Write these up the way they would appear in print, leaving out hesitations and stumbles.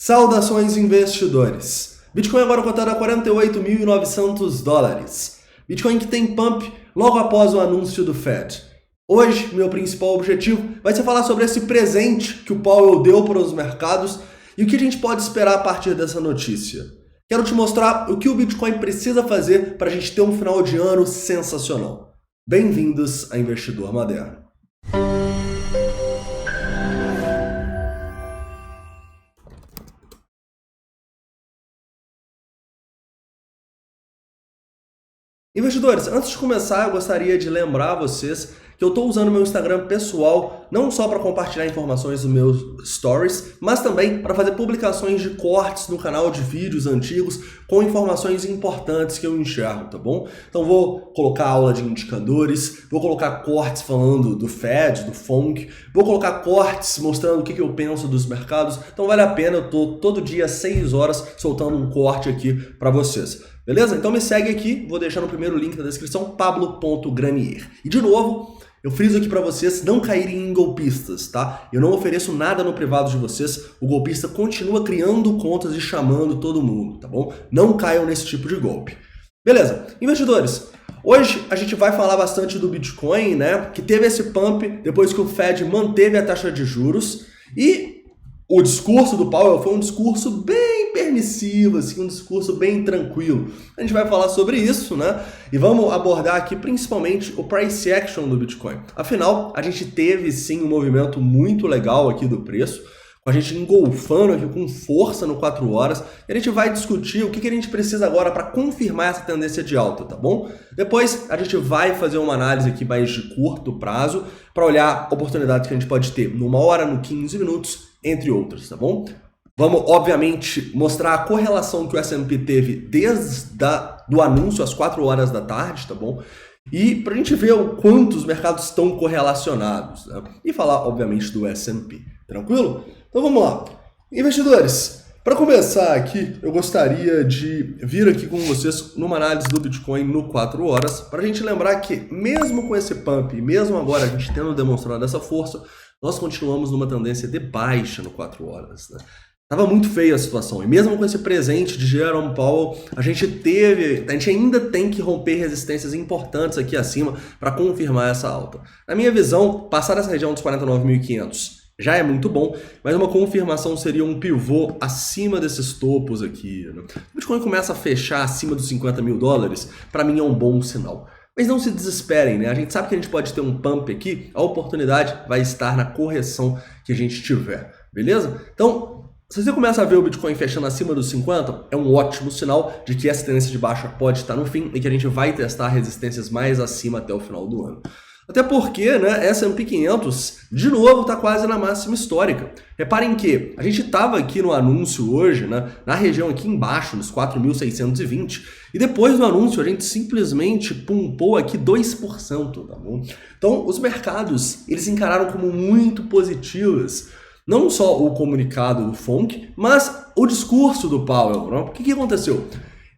Saudações, investidores! Bitcoin agora cotado a 48.900 dólares. Bitcoin que tem pump logo após o anúncio do Fed. Hoje, meu principal objetivo vai ser falar sobre esse presente que o Powell deu para os mercados e o que a gente pode esperar a partir dessa notícia. Quero te mostrar o que o Bitcoin precisa fazer para a gente ter um final de ano sensacional. Bem-vindos a Investidor Moderno. Investidores, antes de começar, eu gostaria de lembrar vocês que eu estou usando meu Instagram pessoal não só para compartilhar informações dos meus stories, mas também para fazer publicações de cortes no canal de vídeos antigos com informações importantes que eu enxergo, tá bom? Então vou colocar aula de indicadores, vou colocar cortes falando do Fed, do FONC, vou colocar cortes mostrando o que eu penso dos mercados, então vale a pena, eu estou todo dia às 6 horas soltando um corte aqui para vocês. Beleza? Então me segue aqui, vou deixar no primeiro link da descrição, pablo.granier. E de novo, eu friso aqui para vocês não caírem em golpistas, tá? Eu não ofereço nada no privado de vocês, o golpista continua criando contas e chamando todo mundo, tá bom? Não caiam nesse tipo de golpe. Beleza, investidores, hoje a gente vai falar bastante do Bitcoin, né? Que teve esse pump depois que o Fed manteve a taxa de juros e o discurso do Powell foi um discurso bem permissivo, assim, um discurso bem tranquilo. A gente vai falar sobre isso, né? E vamos abordar aqui principalmente o price action do Bitcoin. Afinal, a gente teve sim um movimento muito legal aqui do preço, com a gente engolfando aqui com força no 4 horas, e a gente vai discutir o que a gente precisa agora para confirmar essa tendência de alta, tá bom? Depois a gente vai fazer uma análise aqui mais de curto prazo, para olhar oportunidades que a gente pode ter numa hora, no 15 minutos, entre outros, tá bom? Vamos, obviamente, mostrar a correlação que o S&P teve desde do anúncio às 4 horas da tarde, tá bom? E para a gente ver o quanto os mercados estão correlacionados, né? E falar, obviamente, do S&P. Tranquilo? Então vamos lá. Investidores, para começar aqui, eu gostaria de vir aqui com vocês numa análise do Bitcoin no 4 horas, para a gente lembrar que mesmo com esse pump, mesmo agora a gente tendo demonstrado essa força, nós continuamos numa tendência de baixa no 4 horas, né? Tava muito feia a situação, e mesmo com esse presente de Jerome Powell, a gente ainda tem que romper resistências importantes aqui acima para confirmar essa alta. Na minha visão, passar essa região dos 49.500 já é muito bom, mas uma confirmação seria um pivô acima desses topos aqui, né? O Bitcoin começa a fechar acima dos 50 mil dólares, para mim é um bom sinal. Mas não se desesperem, né? A gente sabe que a gente pode ter um pump aqui, a oportunidade vai estar na correção que a gente tiver, beleza? Então, se você começa a ver o Bitcoin fechando acima dos 50, é um ótimo sinal de que essa tendência de baixa pode estar no fim e que a gente vai testar resistências mais acima até o final do ano. Até porque, né, S&P 500, de novo, está quase na máxima histórica. Reparem que a gente estava aqui no anúncio hoje, né, na região aqui embaixo, nos 4.620, e depois do anúncio a gente simplesmente pumpou aqui 2%, tá bom? Então, os mercados, eles encararam como muito positivos, não só o comunicado do FONC, mas o discurso do Powell, né? O que aconteceu?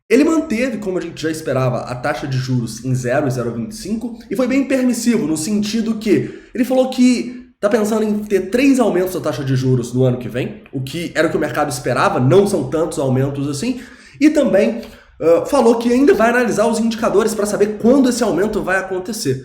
Ele manteve, como a gente já esperava, a taxa de juros em 0 e 0,25 e foi bem permissivo, no sentido que ele falou que está pensando em ter 3 aumentos da taxa de juros no ano que vem, o que era o que o mercado esperava, não são tantos aumentos assim, e também falou que ainda vai analisar os indicadores para saber quando esse aumento vai acontecer.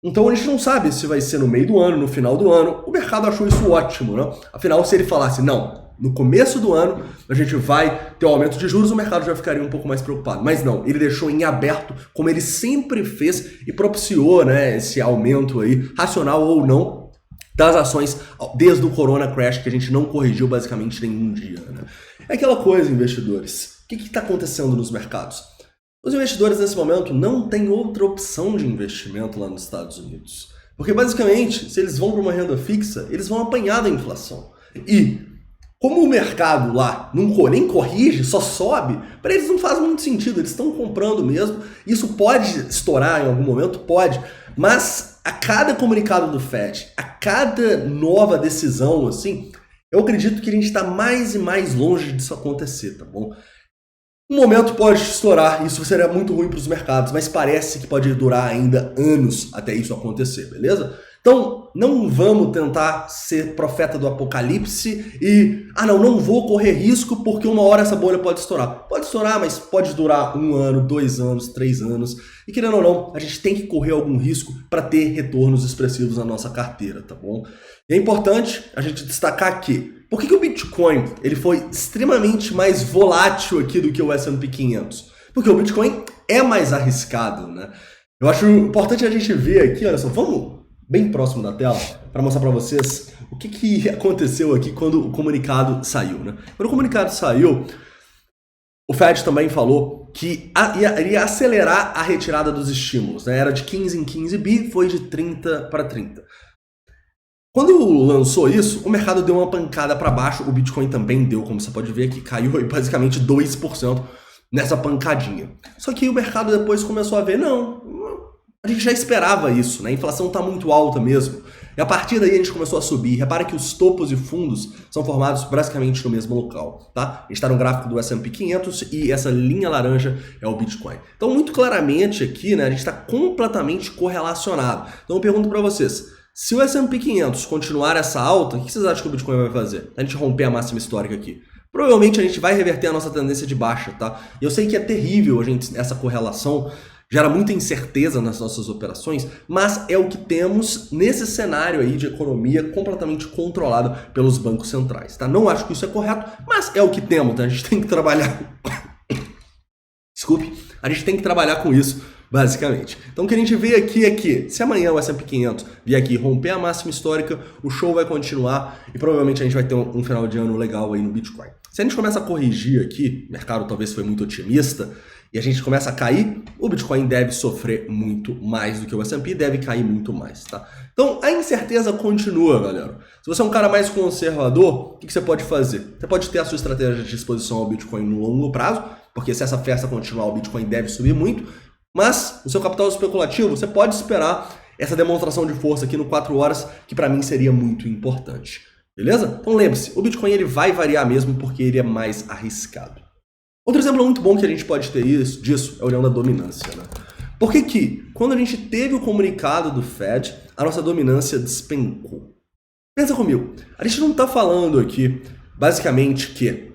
Então a gente não sabe se vai ser no meio do ano, no final do ano, o mercado achou isso ótimo, né? Afinal, se ele falasse, não, no começo do ano a gente vai ter um aumento de juros, o mercado já ficaria um pouco mais preocupado. Mas não, ele deixou em aberto, como ele sempre fez, e propiciou, né, esse aumento aí, racional ou não, das ações desde o Corona Crash, que a gente não corrigiu basicamente nenhum dia, né? É aquela coisa, investidores. O que está acontecendo nos mercados? Os investidores nesse momento não têm outra opção de investimento lá nos Estados Unidos. Porque basicamente, se eles vão para uma renda fixa, eles vão apanhar da inflação. E como o mercado lá nem corrige, só sobe, para eles não faz muito sentido, eles estão comprando mesmo. Isso pode estourar em algum momento? Pode. Mas a cada comunicado do Fed, a cada nova decisão, assim, eu acredito que a gente está mais e mais longe disso acontecer, tá bom? Um momento pode estourar, isso seria muito ruim para os mercados, mas parece que pode durar ainda anos até isso acontecer, beleza? Então, não vamos tentar ser profeta do apocalipse e, não vou correr risco porque uma hora essa bolha pode estourar. Pode estourar, mas pode durar 1 ano, 2 anos, 3 anos. E querendo ou não, a gente tem que correr algum risco para ter retornos expressivos na nossa carteira, tá bom? E é importante a gente destacar aqui, por que o Bitcoin ele foi extremamente mais volátil aqui do que o S&P 500? Porque o Bitcoin é mais arriscado, né? Eu acho importante a gente ver aqui, olha só, vamos bem próximo da tela, para mostrar para vocês o que aconteceu aqui quando o comunicado saiu, né? Quando o comunicado saiu, o Fed também falou que iria acelerar a retirada dos estímulos, né? Era de 15 em 15 bi, foi de 30 para 30. Quando lançou isso, o mercado deu uma pancada para baixo, o Bitcoin também deu, como você pode ver, que caiu aí basicamente 2% nessa pancadinha. Só que o mercado depois começou a ver, a gente já esperava isso, né? A inflação está muito alta mesmo. E a partir daí a gente começou a subir. Repara que os topos e fundos são formados basicamente no mesmo local, tá? A gente está no gráfico do S&P 500 e essa linha laranja é o Bitcoin. Então, muito claramente aqui, né, a gente está completamente correlacionado. Então, eu pergunto para vocês, se o S&P 500 continuar essa alta, o que vocês acham que o Bitcoin vai fazer? A gente romper a máxima histórica aqui. Provavelmente a gente vai reverter a nossa tendência de baixa, tá? E eu sei que é terrível essa correlação, gera muita incerteza nas nossas operações, mas é o que temos nesse cenário aí de economia completamente controlada pelos bancos centrais, tá? Não acho que isso é correto, mas é o que temos, tá? A gente tem que trabalhar... Desculpe, a gente tem que trabalhar com isso, basicamente. Então o que a gente vê aqui é que, se amanhã o S&P 500 vier aqui romper a máxima histórica, o show vai continuar e provavelmente a gente vai ter um final de ano legal aí no Bitcoin. Se a gente começa a corrigir aqui, o mercado talvez foi muito otimista, e a gente começa a cair, o Bitcoin deve sofrer muito mais do que o S&P, deve cair muito mais, tá? Então, a incerteza continua, galera. Se você é um cara mais conservador, o que você pode fazer? Você pode ter a sua estratégia de exposição ao Bitcoin no longo prazo, porque se essa festa continuar, o Bitcoin deve subir muito, mas o seu capital especulativo, você pode esperar essa demonstração de força aqui no 4 horas, que para mim seria muito importante, beleza? Então lembre-se, o Bitcoin ele vai variar mesmo porque ele é mais arriscado. Outro exemplo muito bom que a gente pode ter disso é olhando a dominância, né? Por que quando a gente teve o comunicado do Fed, a nossa dominância despencou? Pensa comigo, a gente não está falando aqui basicamente que...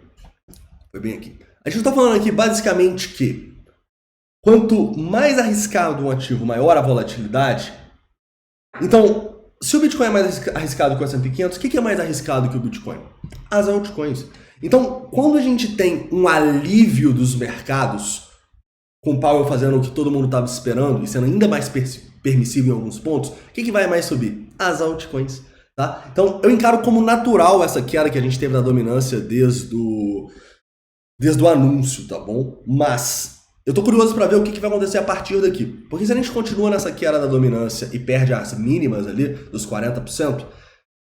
Foi bem aqui. A gente não está falando aqui basicamente que quanto mais arriscado um ativo, maior a volatilidade. Então, se o Bitcoin é mais arriscado que o S&P 500, o que é mais arriscado que o Bitcoin? As altcoins. Então, quando a gente tem um alívio dos mercados, com o Powell fazendo o que todo mundo estava esperando e sendo ainda mais permissivo em alguns pontos, o que vai mais subir? As altcoins, tá? Então, eu encaro como natural essa queda que a gente teve na dominância desde o anúncio, tá bom? Mas eu tô curioso para ver o que vai acontecer a partir daqui. Porque se a gente continua nessa queda da dominância e perde as mínimas ali, dos 40%,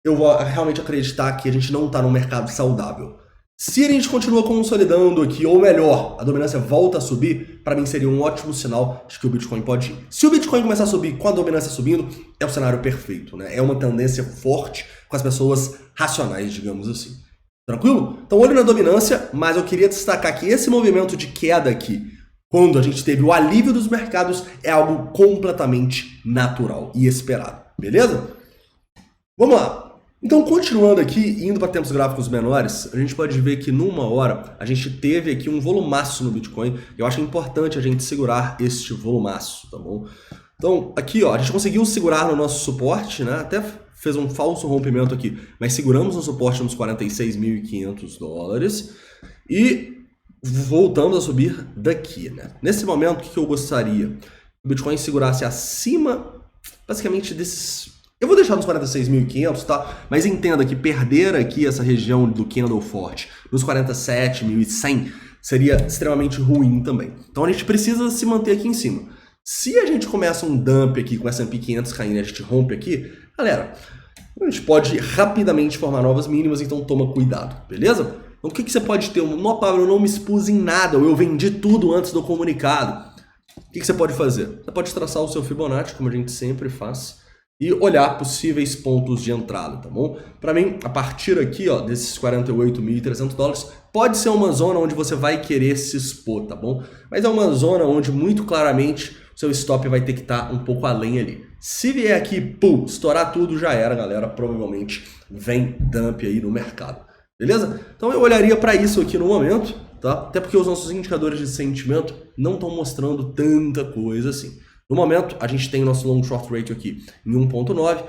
eu vou realmente acreditar que a gente não está num mercado saudável. Se a gente continua consolidando aqui, ou melhor, a dominância volta a subir, para mim seria um ótimo sinal de que o Bitcoin pode ir. Se o Bitcoin começar a subir com a dominância subindo, é o cenário perfeito, né? É uma tendência forte com as pessoas racionais, digamos assim. Tranquilo? Então, olho na dominância, mas eu queria destacar que esse movimento de queda aqui, quando a gente teve o alívio dos mercados, é algo completamente natural e esperado. Beleza? Vamos lá. Então, continuando aqui, indo para tempos gráficos menores, a gente pode ver que numa hora a gente teve aqui um volumaço no Bitcoin. Eu acho importante a gente segurar este volumaço, tá bom? Então, aqui, ó, a gente conseguiu segurar no nosso suporte, né? Até fez um falso rompimento aqui, mas seguramos no suporte nos $46.500 e voltamos a subir daqui, né? Nesse momento, o que eu gostaria? Que o Bitcoin segurasse acima, basicamente, desses... Eu vou deixar nos 46.500, tá? Mas entenda que perder aqui essa região do candle forte nos 47.100 seria extremamente ruim também. Então a gente precisa se manter aqui em cima. Se a gente começa um dump aqui com o S&P 500 caindo e a gente rompe aqui, galera, a gente pode rapidamente formar novas mínimas, então toma cuidado, beleza? Então o que você pode ter? Não, Pablo, eu não me expus em nada, ou eu vendi tudo antes do comunicado. O que você pode fazer? Você pode traçar o seu Fibonacci, como a gente sempre faz, e olhar possíveis pontos de entrada, tá bom? Para mim, a partir aqui, ó, desses $48.300, pode ser uma zona onde você vai querer se expor, tá bom? Mas é uma zona onde muito claramente seu stop vai ter que estar um pouco além ali. Se vier aqui, pum, estourar tudo, já era, galera. Provavelmente vem dump aí no mercado. Beleza? Então eu olharia para isso aqui no momento, tá? Até porque os nossos indicadores de sentimento não estão mostrando tanta coisa assim. No momento, a gente tem o nosso long short ratio aqui em 1.9,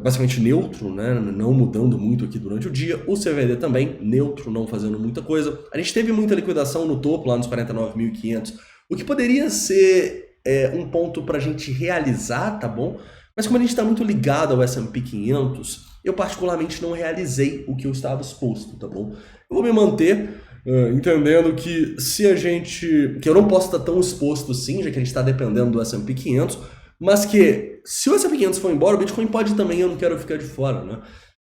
basicamente neutro, né? Não mudando muito aqui durante o dia. O CVD também, neutro, não fazendo muita coisa. A gente teve muita liquidação no topo, lá nos 49.500, o que poderia ser um ponto para a gente realizar, tá bom? Mas como a gente está muito ligado ao S&P 500, eu particularmente não realizei o que eu estava exposto, tá bom? Eu vou me manter entendendo que que eu não posso estar tão exposto assim, já que a gente está dependendo do S&P 500, mas que se o S&P 500 for embora, o Bitcoin pode também, eu não quero ficar de fora, né?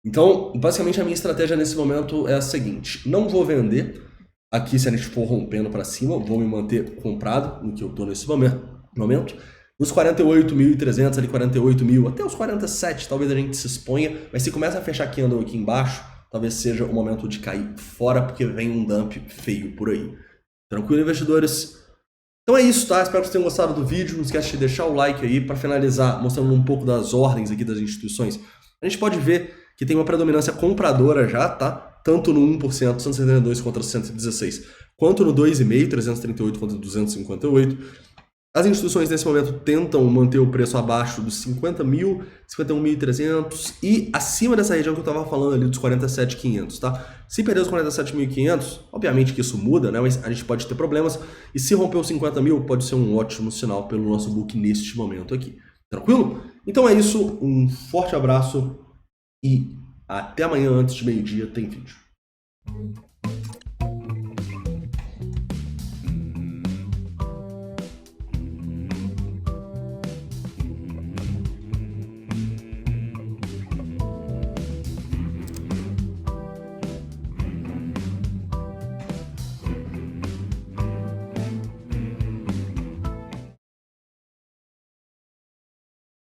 Então, basicamente a minha estratégia nesse momento é a seguinte: não vou vender aqui se a gente for rompendo para cima, vou me manter comprado no que eu estou nesse momento. Nos 48.300, ali 48 mil, até os 47, talvez a gente se exponha, mas se começa a fechar candle aqui embaixo, talvez seja o momento de cair fora, porque vem um dump feio por aí. Tranquilo, investidores? Então é isso, tá? Espero que vocês tenham gostado do vídeo. Não esquece de deixar o like aí para finalizar, mostrando um pouco das ordens aqui das instituições. A gente pode ver que tem uma predominância compradora já, tá? Tanto no 1%, 172 contra 116, quanto no 2,5%, 338 contra 258. As instituições nesse momento tentam manter o preço abaixo dos 50 mil, 51.300 e acima dessa região que eu estava falando ali dos 47.500, tá? Se perder os 47.500, obviamente que isso muda, né? Mas a gente pode ter problemas. E se romper os 50 mil, pode ser um ótimo sinal pelo nosso book neste momento aqui. Tranquilo? Então é isso, um forte abraço e até amanhã antes de meio-dia tem vídeo.